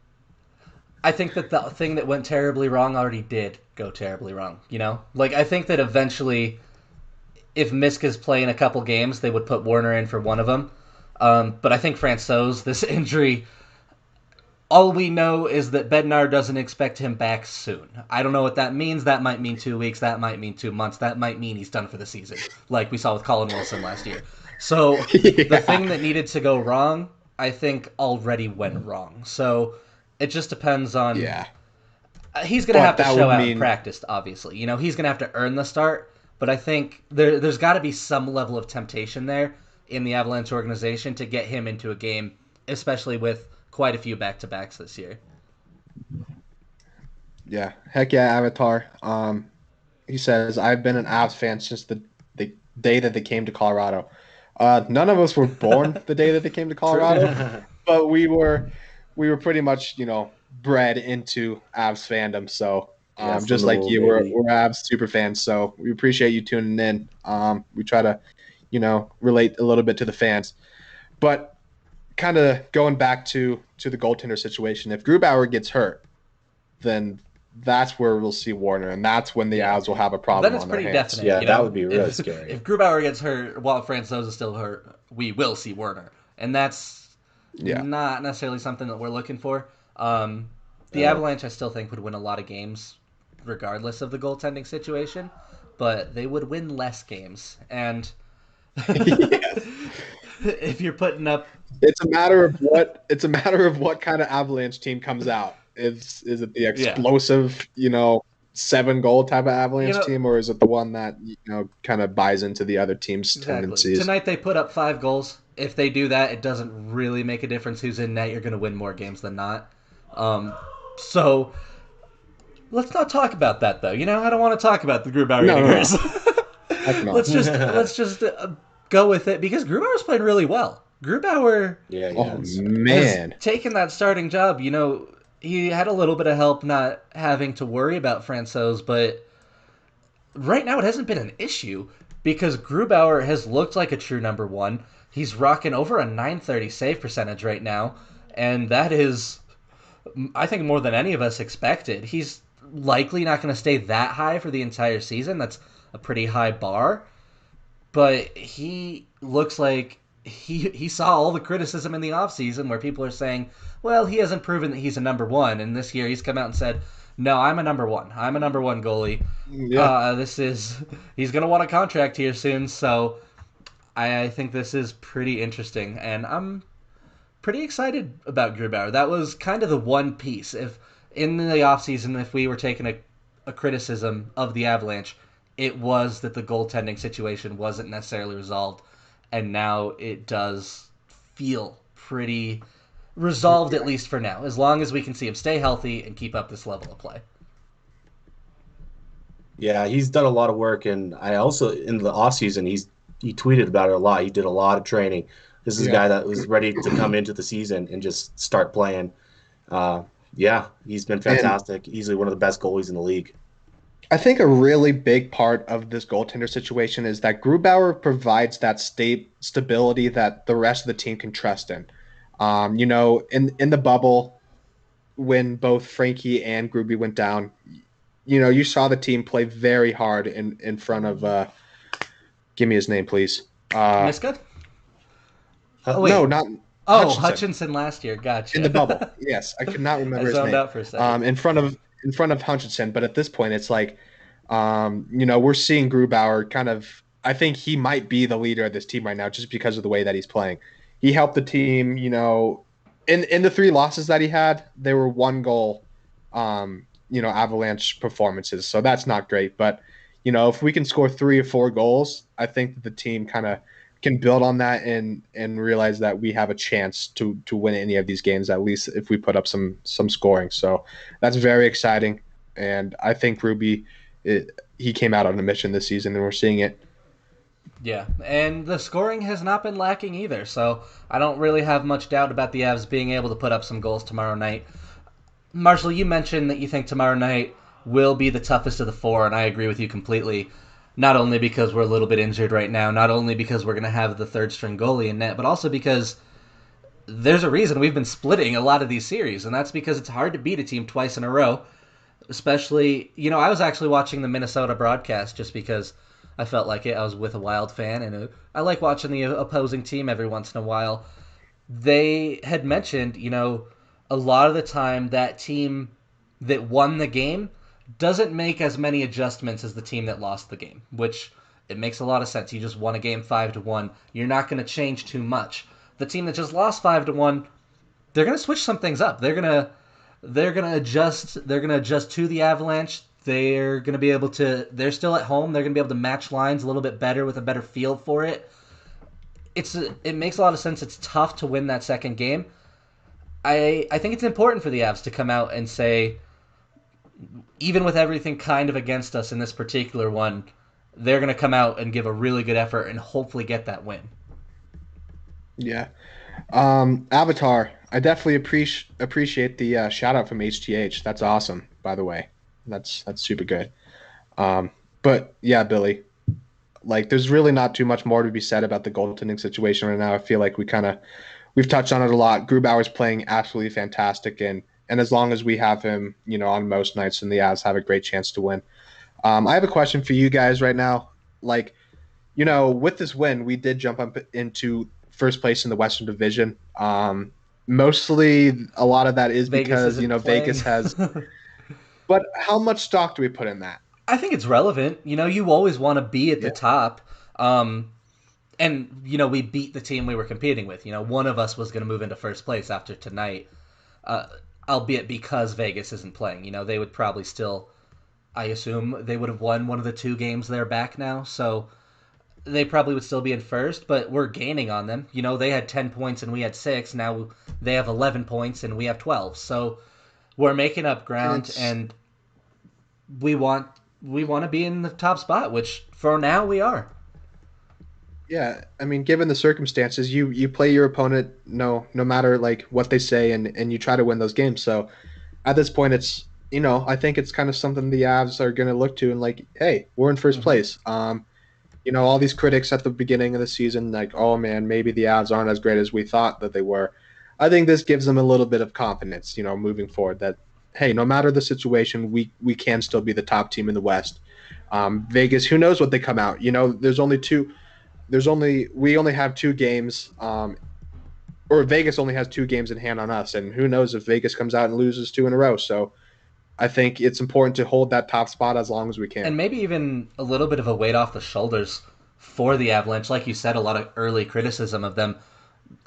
Speaker 1: I think that the thing that went terribly wrong already did go terribly wrong. Like I think that eventually, if Miska's playing a couple games, they would put Warner in for one of them. But I think Francouz, this injury, all we know is that Bednar doesn't expect him back soon. I don't know what that means. That might mean 2 weeks. That might mean 2 months. That might mean he's done for the season, like we saw with Colin Wilson last year. So the thing that needed to go wrong, I think, already went wrong. So it just depends on.
Speaker 2: Yeah,
Speaker 1: He's going to
Speaker 2: but
Speaker 1: have to
Speaker 2: that
Speaker 1: show
Speaker 2: would
Speaker 1: out in
Speaker 2: mean
Speaker 1: practice, obviously. He's going to have to earn the start, but I think there's got to be some level of temptation there in the Avalanche organization to get him into a game, especially with quite a few back-to-backs this year.
Speaker 2: yeah, heck yeah, Avatar. He says, I've been an Avs fan since the day that they came to Colorado. None of us were born the day that they came to Colorado, but we were pretty much, bred into Avs fandom. So
Speaker 3: Yeah, from
Speaker 2: just
Speaker 3: the
Speaker 2: like
Speaker 3: little
Speaker 2: you, we're,
Speaker 3: baby.
Speaker 2: we're Avs super fans. So we appreciate you tuning in. We try to, relate a little bit to the fans. But kind of going back to the goaltender situation, if Grubauer gets hurt, then that's where we'll see Warner, and that's when the
Speaker 1: Yeah.
Speaker 2: Avs will have a
Speaker 1: Then
Speaker 2: problem
Speaker 1: it's
Speaker 2: on their
Speaker 1: pretty
Speaker 2: hands.
Speaker 1: definite,
Speaker 3: Yeah, that would be really
Speaker 1: If,
Speaker 3: scary.
Speaker 1: if Grubauer gets hurt while Francouz is still hurt, we will see Werner. And that's
Speaker 2: Yeah,
Speaker 1: not necessarily something that we're looking for. The
Speaker 3: No.
Speaker 1: Avalanche, I still think, would win a lot of games regardless of the goaltending situation, but they would win less games. And
Speaker 2: yes.
Speaker 1: if you're putting up.
Speaker 2: It's a matter of what kind of Avalanche team comes out. Is it the
Speaker 1: Yeah.
Speaker 2: explosive, 7-goal type of
Speaker 1: You
Speaker 2: Avalanche
Speaker 1: know,
Speaker 2: team, or is it the one that kind of buys into the other team's
Speaker 1: exactly.
Speaker 2: tendencies?
Speaker 1: Tonight they put up 5 goals. If they do that, it doesn't really make a difference who's in net. You're going to win more games than not. So let's not talk about that, though. I don't want to talk about the Grubauer
Speaker 2: No, no,
Speaker 1: Inningers.
Speaker 2: heck no.
Speaker 1: let's just go with it because Grubauer's playing really well. Grubauer
Speaker 3: Yeah,
Speaker 2: Oh
Speaker 3: yes.
Speaker 1: has
Speaker 2: man,
Speaker 1: taken that starting job. He had a little bit of help not having to worry about Francouz, but right now it hasn't been an issue because Grubauer has looked like a true number one. He's rocking over a 930 save percentage right now, and that is, I think, more than any of us expected. He's likely not going to stay that high for the entire season. That's a pretty high bar, but he looks like he saw all the criticism in the offseason where people are saying, well, he hasn't proven that he's a number one, and this year he's come out and said, no, I'm a number one. I'm a number one goalie.
Speaker 2: yeah,
Speaker 1: He's going to want a contract here soon, so I think this is pretty interesting, and I'm pretty excited about Grubauer. That was kind of the one piece. If in the offseason, if we were taking a criticism of the Avalanche, it was that the goaltending situation wasn't necessarily resolved, and now it does feel pretty resolved, at least for now, as long as we can see him stay healthy and keep up this level of play.
Speaker 3: Yeah, he's done a lot of work, and I also in the off season he tweeted about it a lot. He did a lot of training. This is a
Speaker 2: yeah.
Speaker 3: guy that was ready to come into the season and just start playing. Yeah, he's been
Speaker 2: And
Speaker 3: fantastic. Easily one of the best goalies in the league.
Speaker 2: I think a really big part of this goaltender situation is that Grubauer provides that stability that the rest of the team can trust in. In the bubble when both Frankie and Gruby went down, you saw the team play very hard in front of. Give me his name, please.
Speaker 1: Miska? Oh
Speaker 2: No,
Speaker 1: wait.
Speaker 2: not
Speaker 1: Oh,
Speaker 2: Hutchinson.
Speaker 1: Hutchinson last year.
Speaker 2: In the bubble.
Speaker 1: Gotcha.
Speaker 2: Yes, I could not
Speaker 1: I
Speaker 2: remember his
Speaker 1: zoned
Speaker 2: name.
Speaker 1: out for a second.
Speaker 2: In front of Hutchinson, but at this point, it's like, we're seeing Grubauer kind of. I think he might be the leader of this team right now, just because of the way that he's playing. He helped the team. In the three losses that he had, there were one goal, Avalanche performances. So that's not great, but if we can score 3 or 4 goals, I think that the team kind of can build on that and realize that we have a chance to win any of these games, at least if we put up some scoring. So that's very exciting, and I think he came out on a mission this season, and we're seeing it.
Speaker 1: Yeah, and the scoring has not been lacking either, so I don't really have much doubt about the Avs being able to put up some goals tomorrow night. Marshall, you mentioned that you think tomorrow night will be the toughest of the four, and I agree with you completely. Not only because we're a little bit injured right now, not only because we're going to have the third string goalie in net, but also because there's a reason we've been splitting a lot of these series, and that's because it's hard to beat a team twice in a row. Especially, I was actually watching the Minnesota broadcast just because I felt like it. I was with a Wild fan, and I like watching the opposing team every once in a while. They had mentioned, a lot of the time that team that won the game doesn't make as many adjustments as the team that lost the game, which it makes a lot of sense. You just won a game 5-1. You're not going to change too much. The team that just lost 5-1, they're going to switch some things up. They're gonna adjust. They're gonna adjust to the Avalanche. They're gonna be able to. They're still at home. They're gonna be able to match lines a little bit better with a better feel for it. It makes a lot of sense. It's tough to win that second game. I think it's important for the Avs to come out and say, even with everything kind of against us in this particular one, they're gonna come out and give a really good effort and hopefully get that win.
Speaker 2: Yeah. Avatar. I definitely appreciate the shout out from HTH. That's awesome, by the way. That's super good. But yeah, Billy, like there's really not too much more to be said about the goaltending situation right now. I feel like we've touched on it a lot. Grubauer's playing absolutely fantastic, and as long as we have him, on most nights, then the Avs have a great chance to win. I have a question for you guys right now. Like, with this win, we did jump up into first place in the Western Division. Mostly, a lot of that is
Speaker 1: Vegas
Speaker 2: because
Speaker 1: isn't
Speaker 2: Vegas
Speaker 1: playing.
Speaker 2: has. But how much stock do we put in that?
Speaker 1: I think it's relevant. You always want to be at the
Speaker 2: Yeah.
Speaker 1: top. And we beat the team we were competing with. One of us was going to move into first place after tonight, uh, albeit because Vegas isn't playing. They would probably still, I assume, they would have won one of the two games they're back now, so they probably would still be in first. But we're gaining on them. They had 10 points and we had 6. Now they have 11 points and we have 12. So we're making up
Speaker 2: And
Speaker 1: ground,
Speaker 2: it's
Speaker 1: and we want we want to be in the top spot, which for now we are.
Speaker 2: Yeah, I mean, given the circumstances, you play your opponent no matter like what they say, and you try to win those games. So at this point, it's I think it's kind of something the Avs are going to look to and like, hey, we're in first
Speaker 1: Hmm.
Speaker 2: place. All these critics at the beginning of the season, like, oh man, maybe the Avs aren't as great as we thought that they were. I think this gives them a little bit of confidence, moving forward. That hey, no matter the situation, we can still be the top team in the West. Vegas, who knows what they come out? There's only two. We only have 2 games, or Vegas only has 2 games in hand on us, and who knows if Vegas comes out and loses 2 in a row. So I think it's important to hold that top spot as long as we
Speaker 1: And
Speaker 2: can.
Speaker 1: maybe even a little bit of a weight off the shoulders for the Avalanche. Like you said, a lot of early criticism of them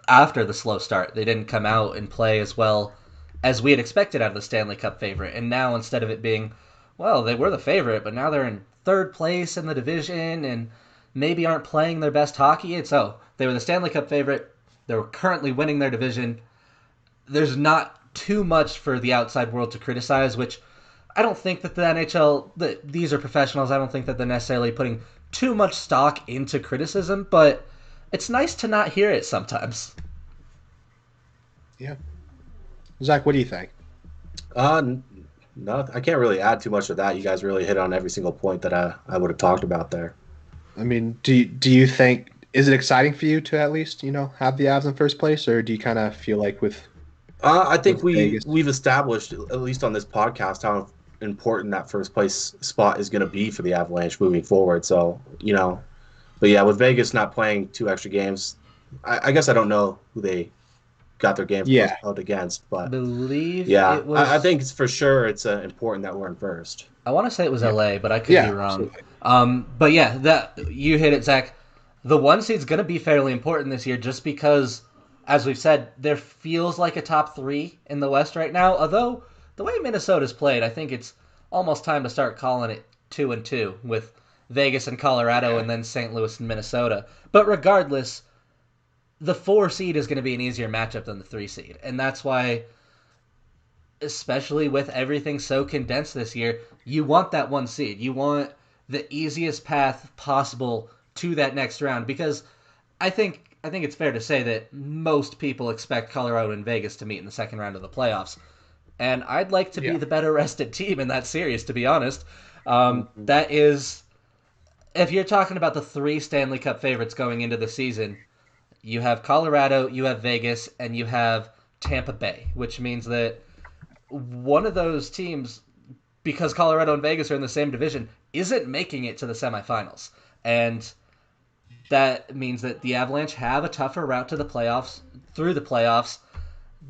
Speaker 1: after the slow start. They didn't come out and play as well as we had expected out of the Stanley Cup favorite. And now instead of it being, well, they were the favorite, but now they're in third place in the division and maybe aren't playing their best hockey. It's they were the Stanley Cup favorite. They're currently winning their division. There's not too much for the outside world to criticize, which I don't think that the NHL, these are professionals. I don't think that they're necessarily putting too much stock into criticism, but it's nice to not hear it sometimes.
Speaker 2: Yeah, Zach, what do you think?
Speaker 3: Uh, No, I can't really add too much to that. You guys really hit on every single point that I would have talked about there.
Speaker 2: I mean, do you think is it exciting for you to at least have the Avs in first place, or do you kind of feel like
Speaker 3: I think
Speaker 2: with Vegas?
Speaker 3: we've established, at least on this podcast, how important that first place spot is going to be for the Avalanche moving forward. So but yeah, with Vegas not playing 2 extra games, I guess I don't know who they got their games
Speaker 2: Yeah,
Speaker 3: postponed against, but
Speaker 1: Believe
Speaker 3: yeah,
Speaker 1: it
Speaker 3: I
Speaker 1: was.
Speaker 3: think it's for sure it's important that we're in first.
Speaker 1: I want to say it was
Speaker 2: yeah,
Speaker 1: LA, but I could be
Speaker 2: yeah,
Speaker 1: wrong.
Speaker 2: absolutely.
Speaker 1: But yeah, that you hit it, Zach. The one seed's going to be fairly important this year, just because, as we've said, there feels like a top three in the West right now. Although the way Minnesota's played, I think it's almost time to start calling it 2-2 with Vegas and Colorado,
Speaker 2: Yeah,
Speaker 1: and then St. Louis and Minnesota. But regardless, the 4 seed is going to be an easier matchup than the 3 seed, and that's why, especially with everything so condensed this year, you want that 1 seed. You want the easiest path possible to that next round, because I think it's fair to say that most people expect Colorado and Vegas to meet in the second round of the playoffs, and I'd like to be
Speaker 2: yeah,
Speaker 1: the better rested team in that series, to be honest.
Speaker 3: Mhm.
Speaker 1: That is, if you're talking about the 3 Stanley Cup favorites going into the season, you have Colorado, you have Vegas, and you have Tampa Bay, which means that one of those teams, because Colorado and Vegas are in the same division, isn't making it to the semifinals. And that means that the Avalanche have a tougher route to the playoffs, through the playoffs,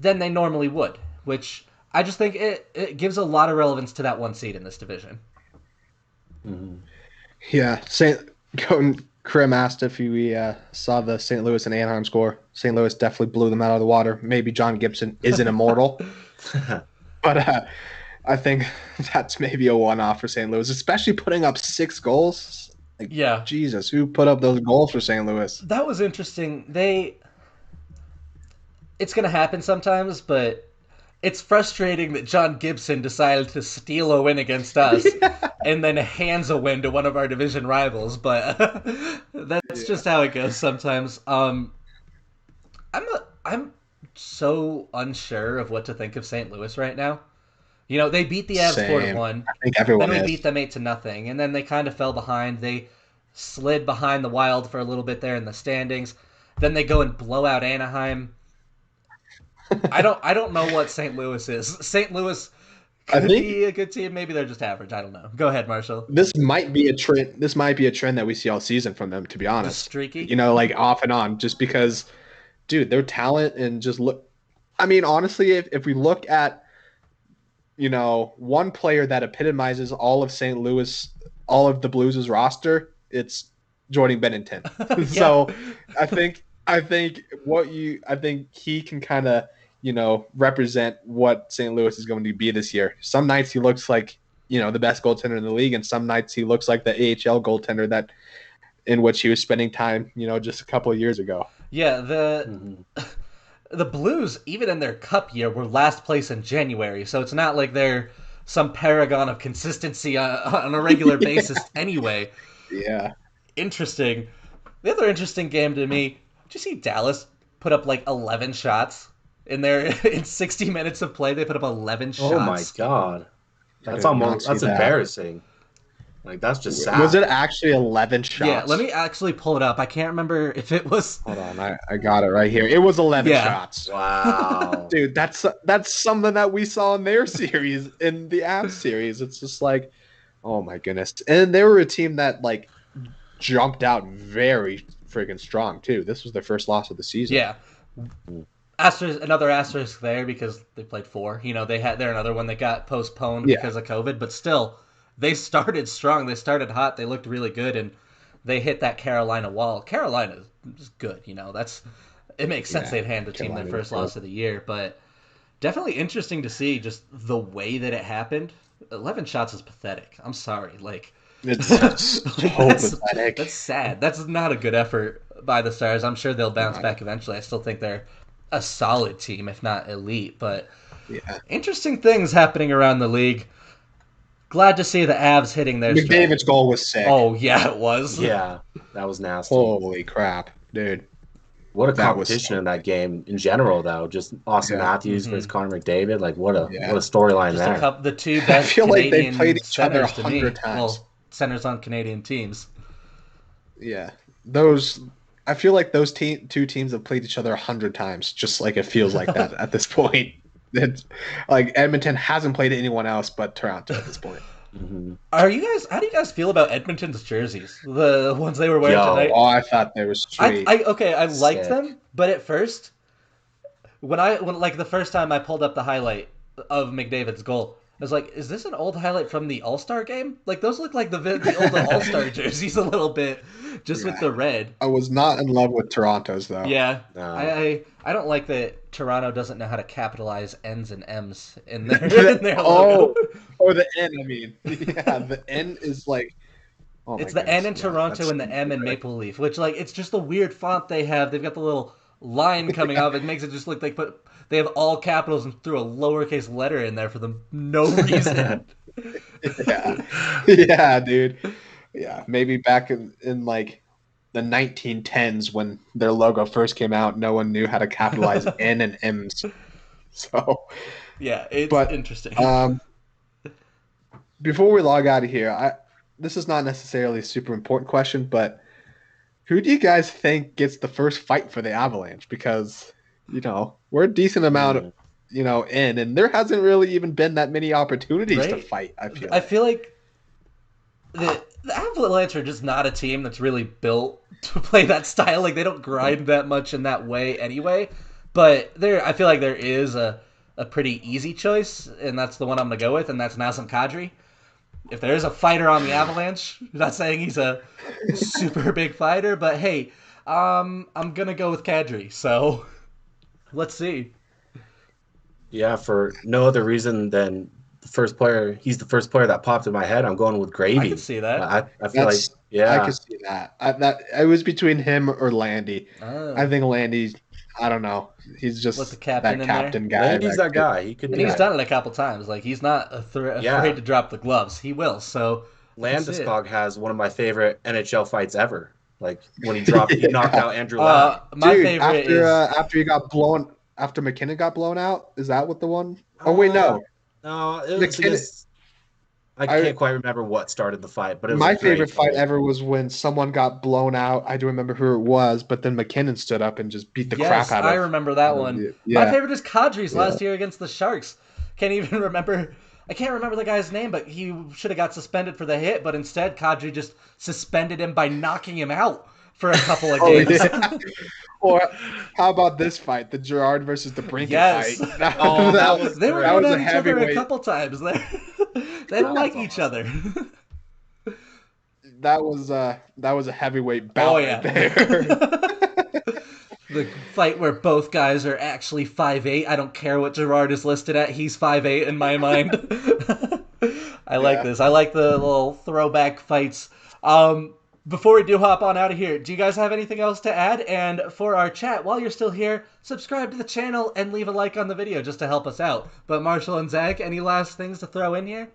Speaker 1: than they normally would, which I just think it gives a lot of relevance to that 1 seed in this division.
Speaker 3: Mhm.
Speaker 2: yeah. Krim asked if we saw the St. Louis and Anaheim score. St. Louis definitely blew them out of the water. Maybe John Gibson isn't immortal, but I think that's maybe a one-off for St. Louis, especially putting up 6 goals. Like,
Speaker 1: Yeah,
Speaker 2: Jesus, who put up those goals for St. Louis?
Speaker 1: that was interesting. It's going to happen sometimes, but it's frustrating that John Gibson decided to steal a win against us and then hands a win to one of our division rivals. But that's
Speaker 2: Yeah,
Speaker 1: just how it goes sometimes. I'm so unsure of what to think of St. Louis right now. They beat the Avs four to
Speaker 2: same.
Speaker 1: one.
Speaker 2: I think
Speaker 1: Then
Speaker 2: everyone
Speaker 1: we
Speaker 2: is.
Speaker 1: beat them 8-0, and then they kind of fell behind. They slid behind the Wild for a little bit there in the standings. Then they go and blow out Anaheim. I don't know what St. Louis is. St. Louis
Speaker 2: I
Speaker 1: could
Speaker 2: think
Speaker 1: be a good team. Maybe they're just average. I don't know. Go ahead, Marshall.
Speaker 2: this might be a trend. This might be a trend that we see all season from them. To be
Speaker 1: Just
Speaker 2: honest,
Speaker 1: streaky.
Speaker 2: like off and on, just because, dude, their talent and just look. I mean, honestly, if we look at one player that epitomizes all of St. Louis, all of the Blues' roster, it's Jordan Bennington.
Speaker 1: Yeah.
Speaker 2: So I think he can kind of represent what St. Louis is going to be this year. Some nights he looks like the best goaltender in the league, and some nights he looks like the AHL goaltender that in which he was spending time just a couple of years ago.
Speaker 1: Yeah, the
Speaker 3: Mhm.
Speaker 1: the Blues, even in their cup year, were last place in January, so it's not like they're some paragon of consistency on a regular basis anyway.
Speaker 2: Yeah.
Speaker 1: Interesting. The other interesting game to me, did you see Dallas put up like 11 shots in their in 60 minutes of play? They put up 11
Speaker 3: Oh my
Speaker 1: shots.
Speaker 3: God,
Speaker 2: I
Speaker 3: that's
Speaker 2: did not
Speaker 3: almost
Speaker 2: see
Speaker 3: that's
Speaker 2: that.
Speaker 3: embarrassing. Like that's just
Speaker 2: Was it
Speaker 3: sad.
Speaker 2: actually 11
Speaker 1: Yeah, let
Speaker 2: shots?
Speaker 1: me actually pull it up. I can't remember if it was.
Speaker 2: Hold on, I got it right here. It was 11
Speaker 1: Yeah.
Speaker 2: shots.
Speaker 3: Wow.
Speaker 2: Dude, that's something that we saw in their series, in the Avs series. It's just like, oh my goodness. And they were a team that like jumped out very freaking strong too. This was their first loss of the season.
Speaker 1: Yeah. Another asterisk there because they played four. They're another one that got postponed
Speaker 2: Yeah,
Speaker 1: because of COVID, but still, they started strong. They started hot. They looked really good, and they hit that Carolina wall. Carolina is good. That's it makes sense
Speaker 2: yeah.
Speaker 1: they'd hand the team their
Speaker 2: Carolina is
Speaker 1: first
Speaker 2: good.
Speaker 1: loss of the year, but definitely interesting to see just the way that it happened. 11 shots is pathetic. I'm sorry.
Speaker 2: It's
Speaker 1: Like
Speaker 2: so
Speaker 1: that's
Speaker 2: pathetic.
Speaker 1: sad. That's not a good effort by the Stars. I'm sure they'll bounce
Speaker 2: Not,
Speaker 1: back eventually. I still think they're a solid team, if not elite. But
Speaker 2: yeah.
Speaker 1: interesting things happening around the league. Glad to see the Avs hitting their stride.
Speaker 2: McDavid's goal was sick.
Speaker 1: Oh yeah, it was.
Speaker 3: Yeah, that was nasty.
Speaker 2: Holy crap, dude.
Speaker 3: What a
Speaker 2: That was
Speaker 3: competition
Speaker 2: so
Speaker 3: in that game in general, though. Just Austin
Speaker 2: yeah.
Speaker 3: Matthews versus Connor McDavid. Like what a
Speaker 2: Yeah.
Speaker 3: storyline
Speaker 1: Just
Speaker 3: there.
Speaker 1: the two
Speaker 2: I
Speaker 1: best
Speaker 2: feel like they played
Speaker 1: Canadian
Speaker 2: each other
Speaker 1: centers to
Speaker 2: 100
Speaker 1: me.
Speaker 2: times.
Speaker 1: Well, centers on Canadian teams.
Speaker 2: Yeah, those. I feel like those two teams have played each other 100 times. Just like it feels like that at this point. It's like Edmonton hasn't played anyone else but Toronto at this point.
Speaker 3: Mm-hmm.
Speaker 1: Are you guys? How do you guys feel about Edmonton's jerseys? The ones they were wearing
Speaker 3: Yo,
Speaker 1: tonight.
Speaker 2: Oh, I thought they were sweet.
Speaker 1: I liked
Speaker 3: sick.
Speaker 1: them, but at first, when like the first time I pulled up the highlight of McDavid's goal, I was like, "Is this an old highlight from the All Star game? Like those look like the old All Star jerseys a little bit, just with the red."
Speaker 2: I was not in love with Toronto's though.
Speaker 1: Yeah,
Speaker 3: No.
Speaker 1: I don't like that Toronto doesn't know how to capitalize N's and M's in their in their
Speaker 2: Oh,
Speaker 1: logo.
Speaker 2: or the N. I mean, yeah, the N is like. Oh my
Speaker 1: It's the N in
Speaker 2: goodness, yeah,
Speaker 1: Toronto
Speaker 2: that's
Speaker 1: and the M in Maple Leaf, which like it's just the weird font they have. They've got the little line coming off. It makes it just look like they have all capitals and threw a lowercase letter in there for the no reason.
Speaker 2: yeah, yeah, dude. Yeah, maybe back in like the 1910s when their logo first came out, no one knew how to capitalize N and M's. So,
Speaker 1: Yeah, it's
Speaker 2: but
Speaker 1: interesting.
Speaker 2: before we log out of here, this is not necessarily a super important question, but who do you guys think gets the first fight for the Avalanche? Because we're a decent amount, in, and there hasn't really even been that many opportunities to
Speaker 1: Right?
Speaker 2: fight. I
Speaker 1: I feel like the Avalanche are just not a team that's really built to play that style. Like they don't grind that much in that way anyway. But I feel like there is a pretty easy choice, and that's the one I'm gonna go with, and that's Nazem Kadri. If there is a fighter on the Avalanche, I'm not saying he's a super big fighter, but hey, I'm gonna go with Kadri. So let's see.
Speaker 3: Yeah, for no other reason than the first player. He's the first player that popped in my head. I'm going with
Speaker 1: I can
Speaker 3: Gravy.
Speaker 1: see that.
Speaker 3: I feel like
Speaker 2: I could see that. That it was between him or Landy. I think Landy. I don't know. He's just
Speaker 1: With the captain
Speaker 2: that
Speaker 1: in there?
Speaker 2: captain guy.
Speaker 3: Landy's that guy. He could
Speaker 1: And
Speaker 3: do
Speaker 1: he's
Speaker 3: it.
Speaker 1: done it a couple times. Like he's not
Speaker 3: Yeah.
Speaker 1: afraid to drop the gloves. He will. So that's it.
Speaker 3: Landeskog has one of my favorite NHL fights ever. Like when he knocked out Andrew
Speaker 1: My
Speaker 3: Ladd.
Speaker 2: Dude,
Speaker 1: favorite is
Speaker 2: after he got blown. After McKinnon got blown out, is that what the one? Oh wait, no.
Speaker 3: No, it was
Speaker 2: McKinnon.
Speaker 3: against, I can't quite remember what started the fight, but it was
Speaker 2: My
Speaker 3: a great
Speaker 2: favorite fight ever was when someone got blown out. I do remember who it was, but then McKinnon stood up and just beat the crap out of.
Speaker 1: I remember that one.
Speaker 2: Yeah.
Speaker 1: My favorite is Kadri's last year against the Sharks. Can't even remember. I can't remember the guy's name, but he should have got suspended for the hit, but instead Kadri just suspended him by knocking him out for a couple of games.
Speaker 2: Yeah. Or how about this fight, the Gerard versus the Brinket
Speaker 1: Yes.
Speaker 2: fight?
Speaker 1: They were
Speaker 2: that
Speaker 1: going
Speaker 2: was
Speaker 1: at
Speaker 2: a
Speaker 1: each other a
Speaker 2: heavyweight.
Speaker 1: couple times. They don't like each other.
Speaker 2: That was a heavyweight bout right there.
Speaker 1: The fight where both guys are actually 5'8". I don't care what Gerard is listed at. He's 5'8" in my mind. I like this. I like the little throwback fights. Before we do hop on out of here, do you guys have anything else to add? And for our chat, while you're still here, subscribe to the channel and leave a like on the video just to help us out. But Marshall and Zach, any last things to throw in here?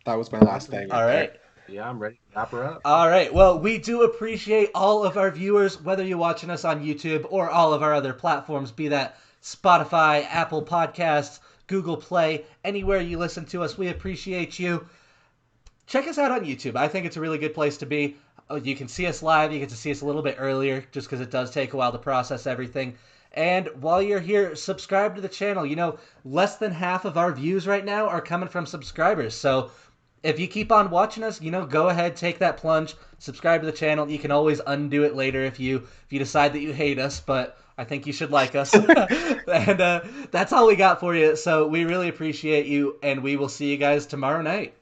Speaker 2: That was my last thing.
Speaker 1: All right.
Speaker 3: Yeah, I'm ready to wrap her up.
Speaker 1: All right. Well, we do appreciate all of our viewers, whether you're watching us on YouTube or all of our other platforms, be that Spotify, Apple Podcasts, Google Play, anywhere you listen to us. We appreciate you. Check us out on YouTube. I think it's a really good place to be. You can see us live. You get to see us a little bit earlier just because it does take a while to process everything. And while you're here, subscribe to the channel. Less than half of our views right now are coming from subscribers. So if you keep on watching us, go ahead, take that plunge, subscribe to the channel. You can always undo it later if you decide that you hate us, but I think you should like us. And that's all we got for you. So we really appreciate you, and we will see you guys tomorrow night.